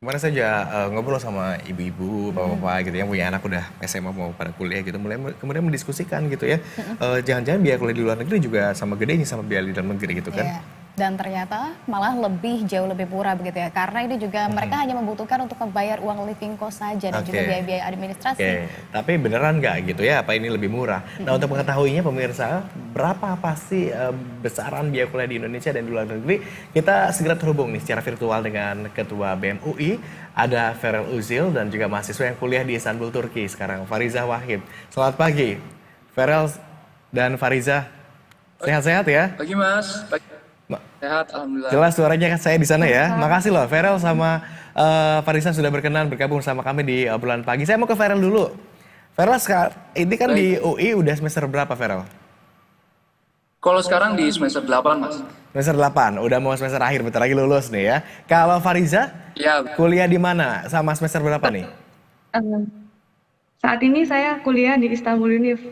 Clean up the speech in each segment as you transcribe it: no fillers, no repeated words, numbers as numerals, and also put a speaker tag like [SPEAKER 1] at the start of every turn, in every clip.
[SPEAKER 1] Kemarin saya juga ngobrol sama ibu-ibu, bapak-bapak gitu yang punya anak udah SMA mau pada kuliah gitu, mulai kemudian mendiskusikan gitu ya, jangan-jangan biaya kuliah di luar negeri juga sama gedenya sama biaya di dalam negeri gitu kan.
[SPEAKER 2] Iya, dan ternyata malah jauh lebih murah begitu ya, karena ini juga mereka hanya membutuhkan untuk membayar uang living cost saja dan juga
[SPEAKER 1] Oke.
[SPEAKER 2] biaya-biaya
[SPEAKER 1] Oke,
[SPEAKER 2] administrasi.
[SPEAKER 1] tapi beneran nggak gitu ya? Apa ini lebih murah? Nah, untuk mengetahuinya pemirsa, berapa apa sih besaran biaya kuliah di Indonesia dan di luar negeri? Kita segera terhubung nih secara virtual dengan Ketua BEM UI, ada Ferel Uzil dan juga mahasiswa yang kuliah di Istanbul, Turki sekarang, Fariza Wahid. Selamat pagi, Ferel dan Fariza. Sehat-sehat ya?
[SPEAKER 3] Pagi Mas,
[SPEAKER 1] Ma-
[SPEAKER 3] sehat Alhamdulillah.
[SPEAKER 1] Jelas suaranya saya di sana ya.
[SPEAKER 2] Sehat.
[SPEAKER 1] Makasih loh, Ferel sama Farisa sudah berkenan bergabung sama kami di obrolan pagi. Saya mau ke Ferel dulu. Ferel, ini kan di
[SPEAKER 3] Baik,
[SPEAKER 1] UI udah semester berapa, Ferel?
[SPEAKER 3] kalau sekarang di semester 8 Mas.
[SPEAKER 1] Semester 8, udah mau semester akhir, bentar lagi lulus nih ya. Kalau Fariza,
[SPEAKER 3] Ya,
[SPEAKER 1] kuliah di mana? Sama semester berapa nih?
[SPEAKER 4] Eh, Saat ini saya kuliah di Istanbul Univ,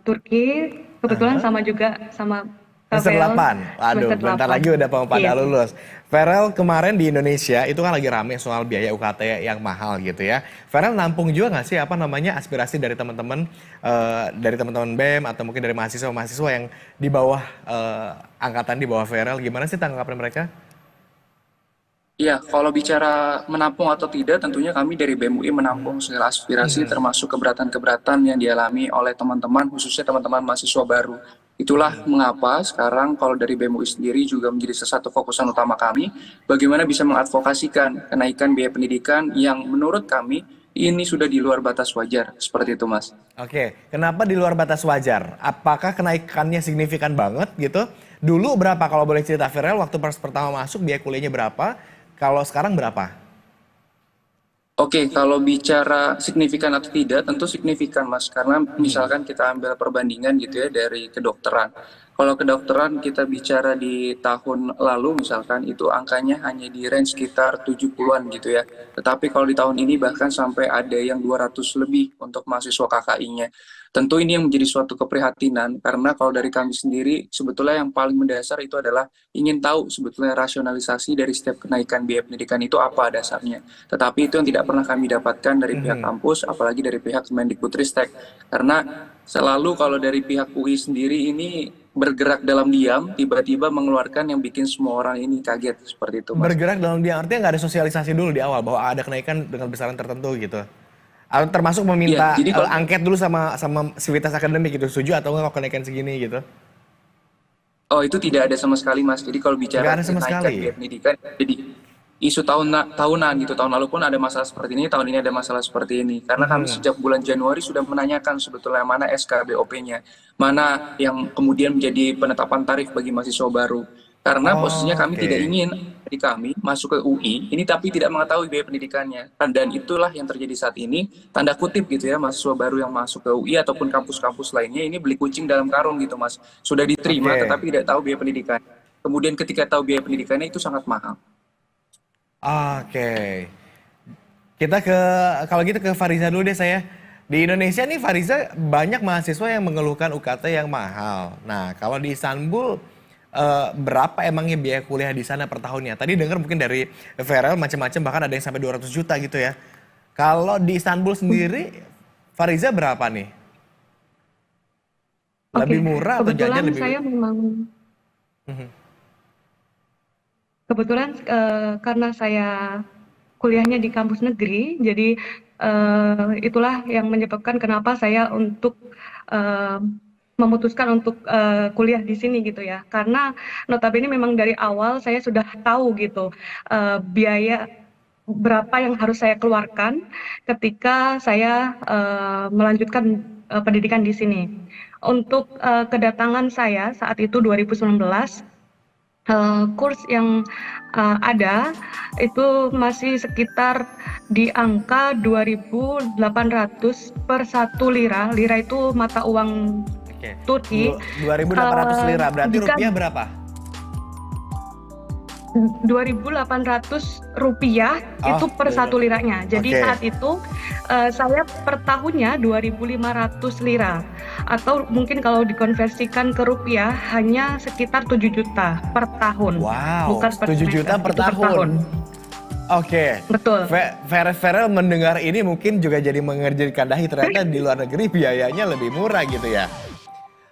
[SPEAKER 4] Turki. Kebetulan
[SPEAKER 1] Aha.
[SPEAKER 4] sama juga sama
[SPEAKER 1] Semester
[SPEAKER 4] Rafael
[SPEAKER 1] 8. Aduh,
[SPEAKER 4] semester
[SPEAKER 1] bentar
[SPEAKER 4] 8.
[SPEAKER 1] lagi udah mau pada
[SPEAKER 4] Iya.
[SPEAKER 1] lulus. Ferel kemarin di Indonesia itu kan lagi rame soal biaya UKT yang mahal gitu ya. Ferel nampung juga nggak sih apa namanya aspirasi dari teman-teman BEM atau mungkin dari mahasiswa-mahasiswa yang di bawah angkatan di bawah Ferel, gimana sih tanggapan mereka?
[SPEAKER 3] iya, kalau bicara menampung atau tidak, tentunya kami dari BEM UI menampung segala aspirasi termasuk keberatan-keberatan yang dialami oleh teman-teman, khususnya teman-teman mahasiswa baru. Itulah mengapa sekarang kalau dari BEM UI sendiri juga menjadi salah satu fokusan utama kami, bagaimana bisa mengadvokasikan kenaikan biaya pendidikan yang menurut kami ini sudah di luar batas wajar, seperti itu Mas.
[SPEAKER 1] Oke, kenapa di luar batas wajar? Apakah kenaikannya signifikan banget gitu? Dulu berapa kalau boleh cerita Ferel waktu pas pertama masuk biaya kuliahnya berapa? Kalau sekarang berapa?
[SPEAKER 3] Oke, kalau bicara signifikan atau tidak, tentu signifikan, Mas. Karena misalkan kita ambil perbandingan gitu ya dari kedokteran. Kalau kedokteran kita bicara di tahun lalu misalkan itu angkanya hanya di range sekitar 70-an gitu ya. Tetapi kalau di tahun ini bahkan sampai ada yang 200 lebih untuk mahasiswa KKI-nya. Tentu ini yang menjadi suatu keprihatinan karena kalau dari kami sendiri sebetulnya yang paling mendasar itu adalah ingin tahu sebetulnya rasionalisasi dari setiap kenaikan biaya pendidikan itu apa dasarnya. Tetapi itu yang tidak pernah kami dapatkan dari pihak kampus, apalagi dari pihak Kemendikbudristek. Karena selalu kalau dari pihak UI sendiri ini bergerak dalam diam, tiba-tiba mengeluarkan yang bikin semua orang ini kaget, seperti itu, Mas.
[SPEAKER 1] Bergerak dalam dia artinya nggak ada sosialisasi dulu di awal bahwa ada kenaikan dengan besaran tertentu gitu. Atau termasuk
[SPEAKER 3] Iya,
[SPEAKER 1] meminta
[SPEAKER 3] jadi kalau
[SPEAKER 1] angket dulu sama Sivitas Akademik gitu, setuju atau nggak kalau kenaikan segini gitu?
[SPEAKER 3] oh itu tidak ada sama sekali, Mas. Jadi kalau
[SPEAKER 1] Nggak
[SPEAKER 3] bicara
[SPEAKER 1] ada sama
[SPEAKER 3] kenaikan
[SPEAKER 1] sekali.
[SPEAKER 3] biaya pendidikan, jadi isu tahunan gitu. Tahun lalu pun ada masalah seperti ini, tahun ini ada masalah seperti ini. Karena kami sejak bulan Januari sudah menanyakan sebetulnya mana SKBOP-nya, mana yang kemudian menjadi penetapan tarif bagi mahasiswa baru. Karena posisinya kami
[SPEAKER 1] Oke.
[SPEAKER 3] tidak ingin di kami masuk ke UI ini tapi tidak mengetahui biaya pendidikannya. Dan itulah yang terjadi saat ini, tanda kutip gitu ya, mahasiswa baru yang masuk ke UI ataupun kampus-kampus lainnya ini beli kucing dalam karung gitu, Mas. Sudah diterima
[SPEAKER 1] Oke.
[SPEAKER 3] tetapi tidak tahu biaya pendidikan. Kemudian ketika tahu biaya pendidikannya itu sangat mahal.
[SPEAKER 1] Oke. Kita kalau gitu ke Fariza dulu deh saya. Di Indonesia nih Fariza banyak mahasiswa yang mengeluhkan UKT yang mahal. Nah, kalau di Istanbul berapa emangnya biaya kuliah di sana per tahunnya? Tadi dengar mungkin dari Ferel macam-macam bahkan ada yang sampai 200 juta gitu ya. Kalau di Istanbul sendiri Fariza berapa nih?
[SPEAKER 4] Oke,
[SPEAKER 1] Lebih murah atau jajan
[SPEAKER 4] kebetulan
[SPEAKER 1] lebih.
[SPEAKER 4] saya memang
[SPEAKER 1] Mhm.
[SPEAKER 4] kebetulan karena saya kuliahnya di kampus negeri, jadi itulah yang menyebabkan kenapa saya untuk eh, memutuskan untuk kuliah di sini gitu ya. Karena notabene memang dari awal saya sudah tahu gitu biaya berapa yang harus saya keluarkan ketika saya melanjutkan pendidikan di sini. Untuk kedatangan saya saat itu 2019, kurs yang ada itu masih sekitar di angka 2.800 per 1 lira. Lira itu mata uang
[SPEAKER 1] Oke.
[SPEAKER 4] Turki.
[SPEAKER 1] 2.800 lira berarti
[SPEAKER 4] Jika
[SPEAKER 1] rupiah berapa?
[SPEAKER 4] 2.800 rupiah
[SPEAKER 1] Oh,
[SPEAKER 4] itu per 1 liranya. Jadi
[SPEAKER 1] oke.
[SPEAKER 4] saat itu saya per tahunnya 2.500 lira. Atau mungkin kalau dikonversikan ke rupiah hanya sekitar 7 juta per tahun.
[SPEAKER 1] Wow,
[SPEAKER 4] Bukan per
[SPEAKER 1] 7 juta
[SPEAKER 4] semester,
[SPEAKER 1] per
[SPEAKER 4] itu per
[SPEAKER 1] tahun.
[SPEAKER 4] tahun.
[SPEAKER 1] Oke.
[SPEAKER 4] Betul.
[SPEAKER 1] Farel mendengar ini mungkin juga jadi mengerjakan dahi, ternyata di luar negeri biayanya lebih murah gitu ya.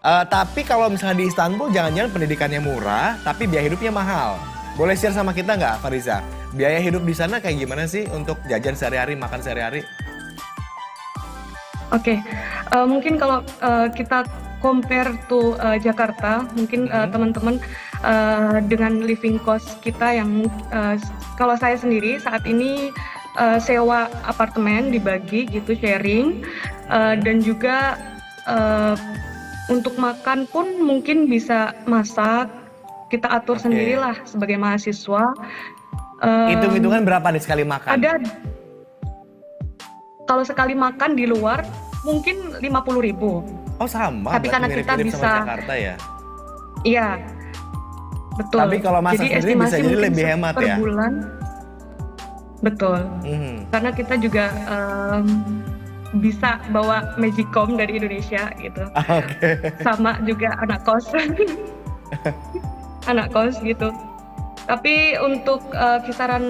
[SPEAKER 1] Tapi kalau misalnya di Istanbul jangan-jangan pendidikannya murah tapi biaya hidupnya mahal. Boleh share sama kita nggak Fariza? Biaya hidup di sana kayak gimana sih untuk jajan sehari-hari, makan sehari-hari?
[SPEAKER 4] Oke, mungkin kalau kita compare to Jakarta, mungkin teman-teman dengan living cost kita yang kalau saya sendiri saat ini sewa apartemen dibagi gitu sharing, dan juga untuk makan pun mungkin bisa masak, kita atur sendirilah sebagai mahasiswa.
[SPEAKER 1] Hitung-hitungan berapa nih sekali makan?
[SPEAKER 4] Ada, kalau sekali makan di luar mungkin 50.000.
[SPEAKER 1] Oh sama,
[SPEAKER 4] Tapi karena kita
[SPEAKER 1] mirip-mirip sama
[SPEAKER 4] bisa,
[SPEAKER 1] Jakarta ya?
[SPEAKER 4] iya, betul.
[SPEAKER 1] Tapi kalau masak
[SPEAKER 4] Jadi
[SPEAKER 1] sendiri bisa
[SPEAKER 4] estimasi
[SPEAKER 1] jadi
[SPEAKER 4] mungkin
[SPEAKER 1] lebih hemat
[SPEAKER 4] per
[SPEAKER 1] ya?
[SPEAKER 4] bulan. Betul. Karena kita juga bisa bawa magicom dari Indonesia gitu.
[SPEAKER 1] Oke.
[SPEAKER 4] Sama juga anak kos. Anak kos gitu. Tapi untuk kisaran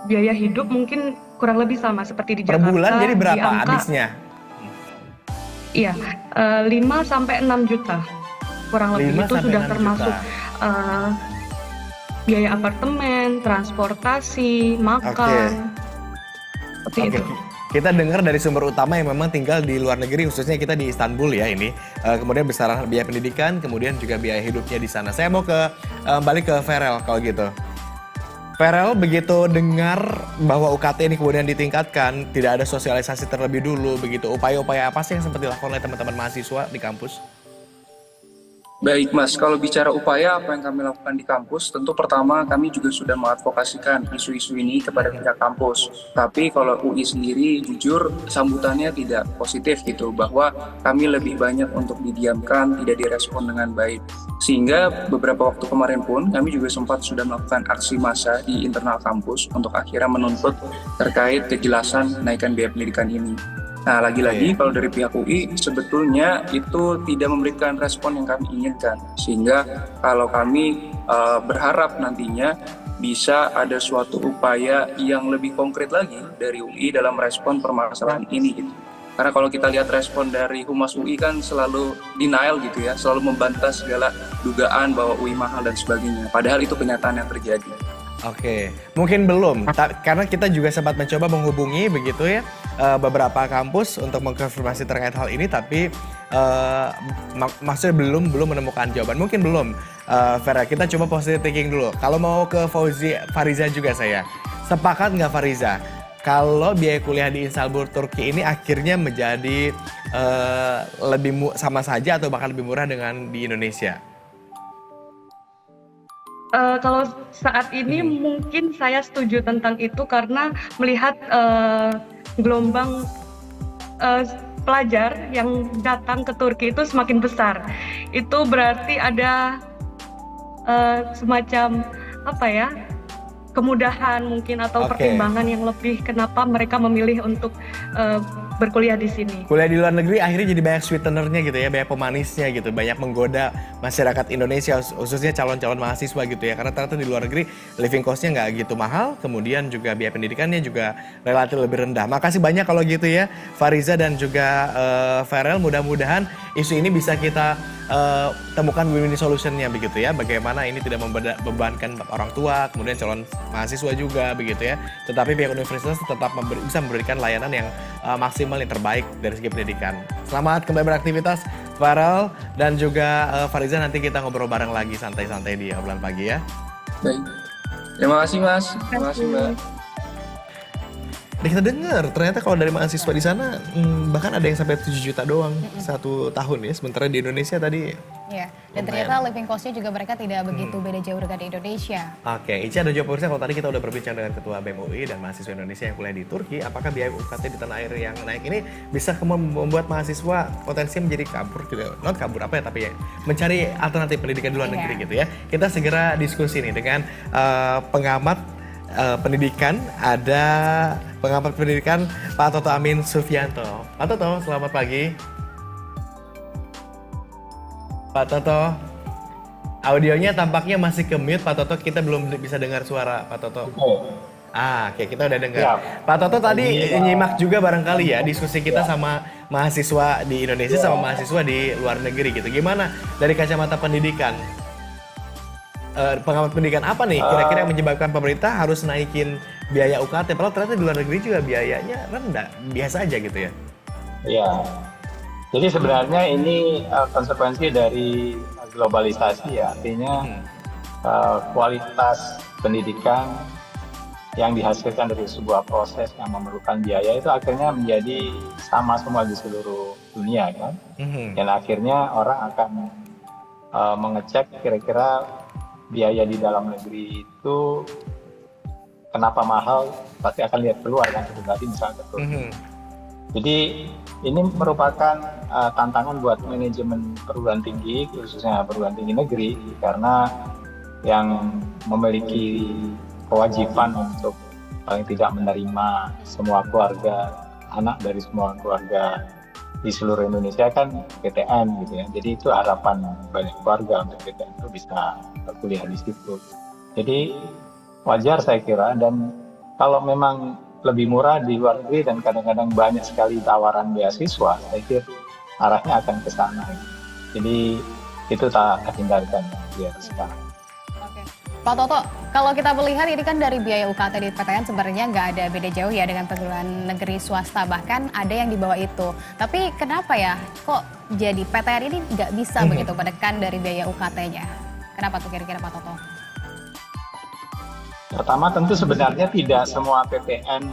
[SPEAKER 4] biaya hidup mungkin kurang lebih sama seperti di
[SPEAKER 1] Per
[SPEAKER 4] Jakarta.
[SPEAKER 1] bulan jadi
[SPEAKER 4] di
[SPEAKER 1] berapa
[SPEAKER 4] angka,
[SPEAKER 1] habisnya?
[SPEAKER 4] Iya, 5 sampai 6 juta. Kurang lebih
[SPEAKER 1] 5
[SPEAKER 4] itu
[SPEAKER 1] sampai
[SPEAKER 4] sudah
[SPEAKER 1] 6
[SPEAKER 4] termasuk
[SPEAKER 1] juta.
[SPEAKER 4] Biaya apartemen, transportasi, makan. Seperti itu.
[SPEAKER 1] Kita dengar dari sumber utama yang memang tinggal di luar negeri, khususnya kita di Istanbul ya ini. Kemudian besaran biaya pendidikan, kemudian juga biaya hidupnya di sana. Saya mau balik ke Farel kalau gitu. Farel, begitu dengar bahwa UKT ini kemudian ditingkatkan, tidak ada sosialisasi terlebih dulu, begitu upaya-upaya apa sih yang sempat dilakukan oleh teman-teman mahasiswa di kampus?
[SPEAKER 3] Baik Mas, kalau bicara upaya apa yang kami lakukan di kampus, tentu pertama kami juga sudah mengadvokasikan isu-isu ini kepada pihak kampus. Tapi kalau UI sendiri jujur sambutannya tidak positif gitu, bahwa kami lebih banyak untuk didiamkan, tidak direspon dengan baik. Sehingga beberapa waktu kemarin pun kami juga sempat sudah melakukan aksi massa di internal kampus untuk akhirnya menuntut terkait kejelasan kenaikan biaya pendidikan ini. Nah, lagi-lagi kalau dari pihak UI sebetulnya itu tidak memberikan respon yang kami inginkan. Sehingga kalau kami berharap nantinya bisa ada suatu upaya yang lebih konkret lagi dari UI dalam merespon permasalahan ini gitu. Karena kalau kita lihat respon dari Humas UI kan selalu denial gitu ya, selalu membantah segala dugaan bahwa UI mahal dan sebagainya. Padahal itu kenyataan yang terjadi.
[SPEAKER 1] Oke, mungkin belum, karena kita juga sempat mencoba menghubungi begitu ya beberapa kampus untuk mengkonfirmasi terkait hal ini, tapi maksudnya belum menemukan jawaban. Mungkin belum, Vera, kita coba positive thinking dulu. Kalau mau ke Fariza juga saya, sepakat nggak Fariza? Kalau biaya kuliah di Istanbul, Turki ini akhirnya menjadi lebih sama saja atau bahkan lebih murah dengan di Indonesia?
[SPEAKER 4] Kalau saat ini mungkin saya setuju tentang itu karena melihat gelombang pelajar yang datang ke Turki itu semakin besar. Itu berarti ada semacam apa ya, kemudahan mungkin atau pertimbangan yang lebih kenapa mereka memilih untuk berkuliah di sini.
[SPEAKER 1] Kuliah di luar negeri akhirnya jadi banyak sweetenernya gitu ya, banyak pemanisnya gitu, banyak menggoda masyarakat Indonesia khususnya calon-calon mahasiswa gitu ya, karena ternyata di luar negeri living cost-nya nggak gitu mahal, kemudian juga biaya pendidikannya juga relatif lebih rendah. Makasih banyak kalau gitu ya Fariza dan juga Farel, mudah-mudahan isu ini bisa kita temukan win-win solution-nya begitu ya, bagaimana ini tidak membebankan orang tua, kemudian calon mahasiswa juga begitu ya, tetapi pihak universitas tetap bisa memberikan layanan yang maksimal yang terbaik dari segi pendidikan. Selamat kembali beraktivitas Farel dan juga Fariza, nanti kita ngobrol bareng lagi santai-santai di obrolan pagi ya.
[SPEAKER 3] Baik. Terima kasih Mas. Terima kasih Mbak.
[SPEAKER 1] Dan kita dengar ternyata kalau dari mahasiswa di sana bahkan ada yang sampai 7 juta doang 1 tahun ya, sementara di Indonesia tadi.
[SPEAKER 2] Iya, dan ternyata living cost-nya juga mereka tidak begitu beda jauh dengan di Indonesia.
[SPEAKER 1] Oke, Ica dan juga pemirsa, kalau tadi kita udah berbincang dengan Ketua BEM UI dan mahasiswa Indonesia yang kuliah di Turki, apakah biaya UKT di tanah air yang naik ini bisa membuat mahasiswa potensi menjadi kabur, not kabur apa ya, tapi ya mencari alternatif pendidikan di luar negeri gitu ya. Kita segera diskusi nih dengan pengamat pendidikan, ada pengamat pendidikan Pak Toto Amin Sufianto. Pak Toto, selamat pagi. Pak Toto, audionya tampaknya masih ke mute Pak Toto, kita belum bisa dengar suara Pak Toto. Oke, kita udah dengar.
[SPEAKER 5] Siap.
[SPEAKER 1] Pak Toto tadi
[SPEAKER 5] Jadi,
[SPEAKER 1] nyimak juga barangkali ya diskusi kita sama mahasiswa di Indonesia sama mahasiswa di luar negeri gitu. Gimana dari kacamata pendidikan? Pengamat pendidikan apa nih kira-kira yang menyebabkan pemerintah harus naikin biaya UKT? Padahal ternyata di luar negeri juga biayanya rendah, biasa aja gitu ya.
[SPEAKER 5] Ya, jadi sebenarnya ini konsekuensi dari globalisasi ya, artinya kualitas pendidikan yang dihasilkan dari sebuah proses yang memerlukan biaya itu akhirnya menjadi sama semua di seluruh dunia kan. Dan akhirnya orang akan mengecek kira-kira biaya di dalam negeri itu kenapa mahal, pasti akan lihat keluar kan, itu berarti misalnya betul. Jadi ini merupakan tantangan buat manajemen perguruan tinggi, khususnya perguruan tinggi negeri, karena yang memiliki kewajiban untuk paling tidak menerima semua keluarga, anak dari semua keluarga di seluruh Indonesia kan PTN gitu ya. Jadi itu harapan banyak keluarga untuk PTN itu bisa kuliah di situ. Jadi wajar saya kira, dan kalau memang lebih murah di luar negeri dan kadang-kadang banyak sekali tawaran beasiswa, saya kira arahnya akan ke sana. Jadi itu tak terhindarkan ya sekarang.
[SPEAKER 2] Oke. Pak Toto, kalau kita melihat ini kan dari biaya UKT di PTN sebenarnya nggak ada beda jauh ya dengan perguruan negeri swasta, bahkan ada yang di bawah itu. Tapi kenapa ya kok jadi PTN ini nggak bisa begitu menekan dari biaya UKT-nya? Kenapa tuh kira-kira Pak Toto?
[SPEAKER 5] Pertama tentu sebenarnya tidak semua PTN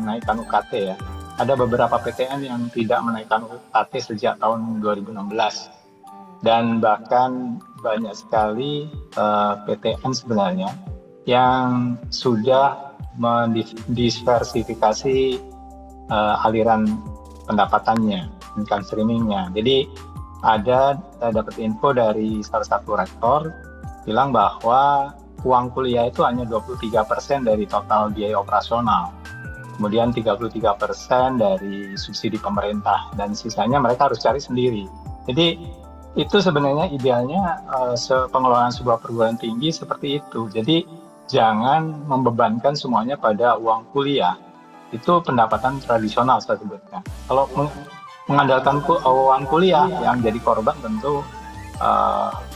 [SPEAKER 5] menaikkan UKT ya. Ada beberapa PTN yang tidak menaikkan UKT sejak tahun 2016. Dan bahkan banyak sekali PTN sebenarnya yang sudah mendiversifikasi aliran pendapatannya, income streaming-nya. Jadi ada dapat info dari salah satu rektor bilang bahwa uang kuliah itu hanya 23% dari total biaya operasional. Kemudian 33% dari subsidi pemerintah, dan sisanya mereka harus cari sendiri. Jadi itu sebenarnya idealnya pengelolaan sebuah perguruan tinggi seperti itu. Jadi jangan membebankan semuanya pada uang kuliah. Itu pendapatan tradisional saya sebutkan. Kalau mengandalkan uang kuliah, yang jadi korban tentu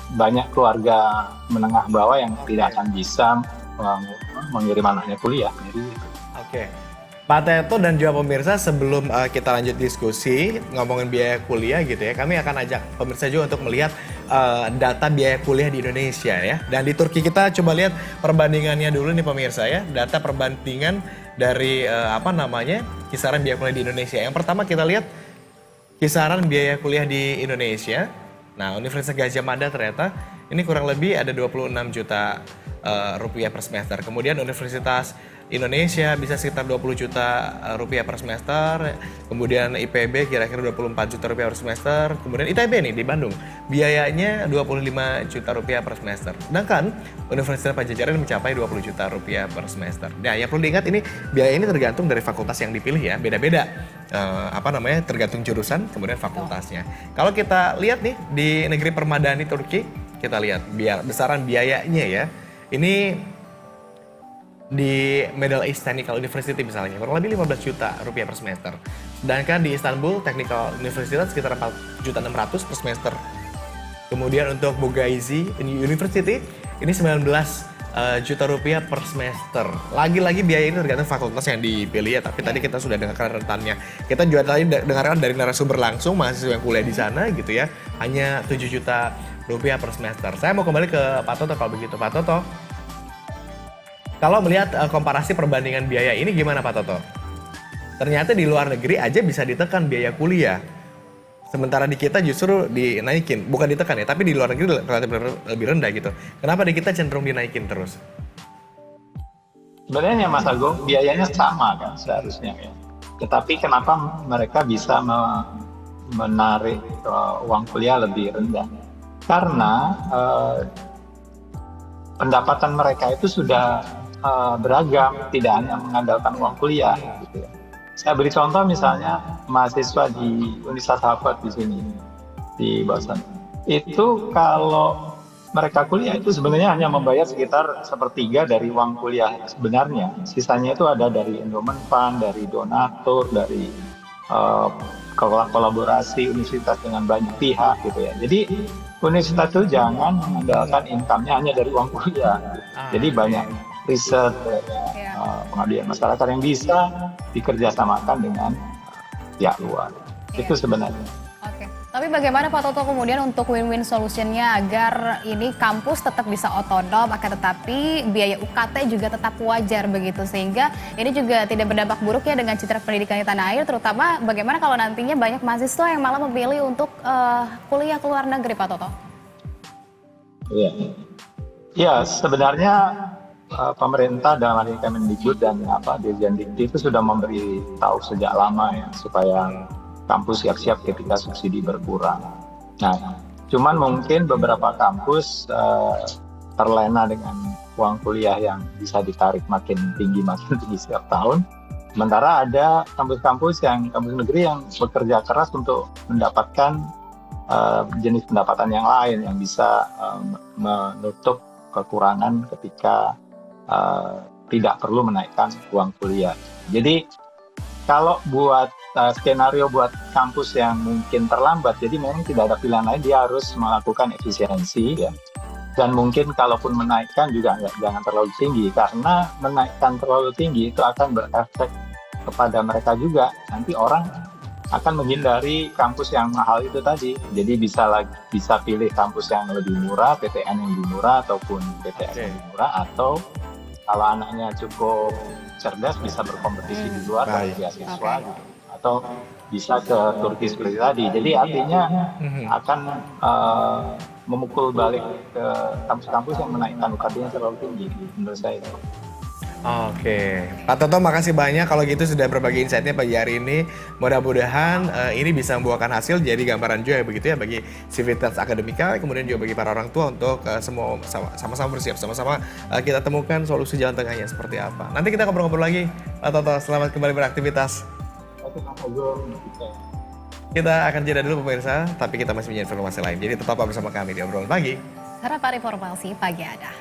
[SPEAKER 5] banyak keluarga menengah bawah yang tidak akan bisa mengirim anaknya kuliah. Jadi,
[SPEAKER 1] Oke. Pak Teto dan juga pemirsa, sebelum kita lanjut diskusi ngomongin biaya kuliah gitu ya, kami akan ajak pemirsa juga untuk melihat data biaya kuliah di Indonesia ya. Dan di Turki kita coba lihat perbandingannya dulu nih pemirsa ya, data perbandingan dari kisaran biaya kuliah di Indonesia. Yang pertama kita lihat kisaran biaya kuliah di Indonesia. Nah, Universitas Gadjah Mada ternyata ini kurang lebih ada 26 juta rupiah per semester. Kemudian Universitas Indonesia bisa sekitar 20 juta rupiah per semester. Kemudian IPB kira-kira 24 juta rupiah per semester. Kemudian ITB nih di Bandung, biayanya 25 juta rupiah per semester. Sedangkan Universitas Padjadjaran mencapai 20 juta rupiah per semester. Nah, yang perlu diingat ini biaya ini tergantung dari fakultas yang dipilih ya, beda-beda. Tergantung jurusan, kemudian fakultasnya. Kalau kita lihat nih di negeri permadani Turki, kita lihat besaran biayanya ya. Ini di Middle East Technical University misalnya, kurang lebih 15 juta rupiah per semester. Sedangkan di Istanbul Technical University sekitar 4.600.000 per semester. Kemudian untuk Bogazici University ini 19 juta rupiah per semester. Lagi-lagi biaya ini tergantung fakultas yang dipilih ya, tapi tadi kita sudah dengarkan rentannya. Kita juga tadi dengarkan dari narasumber langsung mahasiswa yang kuliah di sana gitu ya, hanya 7 juta rupiah per semester. Saya mau kembali ke Pak Toto kalau begitu. Pak Toto, kalau melihat komparasi perbandingan biaya ini gimana Pak Toto? Ternyata di luar negeri aja bisa ditekan biaya kuliah. Sementara di kita justru dinaikin. Bukan ditekan ya, tapi di luar negeri relatif lebih rendah gitu. Kenapa di kita cenderung dinaikin terus?
[SPEAKER 5] sebenarnya Mas Agung biayanya sama kan seharusnya ya. Tetapi kenapa mereka bisa menarik uang kuliah lebih rendah? Karena pendapatan mereka itu sudah beragam, tidak hanya mengandalkan uang kuliah. Gitu ya. Saya beri contoh misalnya mahasiswa di Universitas Harvard di sini, di Boston. Itu kalau mereka kuliah itu sebenarnya hanya membayar sekitar sepertiga dari uang kuliah sebenarnya. Sisanya itu ada dari endowment fund, dari donatur, dari uh, kolaborasi universitas dengan banyak pihak gitu ya. Jadi universitas itu jangan mengandalkan income-nya hanya dari uang kuliah. Jadi banyak riset, pengabdian masyarakat yang bisa dikerjasamakan dengan pihak luar. Itu sebenarnya.
[SPEAKER 2] Oke. Tapi bagaimana Pak Toto kemudian untuk win-win solutionnya agar ini kampus tetap bisa otonom, akan tetapi biaya UKT juga tetap wajar begitu, sehingga ini juga tidak berdampak buruk ya dengan citra pendidikan di tanah air, terutama bagaimana kalau nantinya banyak mahasiswa yang malah memilih untuk kuliah ke luar negeri, Pak Toto?
[SPEAKER 5] Iya, ya sebenarnya pemerintah dalam hal ini Kemendikbud dan Dirjen Dikti itu sudah memberi tahu sejak lama ya supaya kampus siap-siap ketika subsidi berkurang. Nah, cuman mungkin beberapa kampus terlena dengan uang kuliah yang bisa ditarik makin tinggi setiap tahun. Sementara ada kampus-kampus kampus negeri yang bekerja keras untuk mendapatkan jenis pendapatan yang lain yang bisa menutup kekurangan ketika tidak perlu menaikkan uang kuliah. Jadi kalau buat skenario buat kampus yang mungkin terlambat, jadi memang tidak ada pilihan lain, dia harus melakukan efisiensi ya. Dan mungkin kalaupun menaikkan juga jangan terlalu tinggi, karena menaikkan terlalu tinggi itu akan berefek kepada mereka juga. Nanti orang akan menghindari kampus yang mahal itu tadi. Jadi bisa pilih kampus yang lebih murah, PTN yang lebih murah ataupun BTS yang lebih murah, atau kalau anaknya cukup cerdas bisa berkompetisi di luar dari beasiswa gitu. Atau bisa ke Turki seperti tadi. Jadi artinya akan memukul balik ke kampus-kampus yang menaikkan UKT-nya terlalu tinggi menurut saya.
[SPEAKER 1] Oke, Pak Toto makasih banyak kalau gitu sudah berbagi insight-nya pagi hari ini. Mudah-mudahan ini bisa membuahkan hasil jadi gambaran juga begitu ya bagi Civitas Akademika, kemudian juga bagi para orang tua untuk semua sama-sama bersiap, sama-sama kita temukan solusi jalan tengahnya seperti apa. Nanti kita ngobrol-ngobrol lagi, Pak Toto. Selamat kembali beraktivitas. Kita akan jeda dulu pemirsa, tapi kita masih punya informasi lain. Jadi tetap bersama kami di Obrolan Pagi.
[SPEAKER 2] Harapan informasi pagi ada.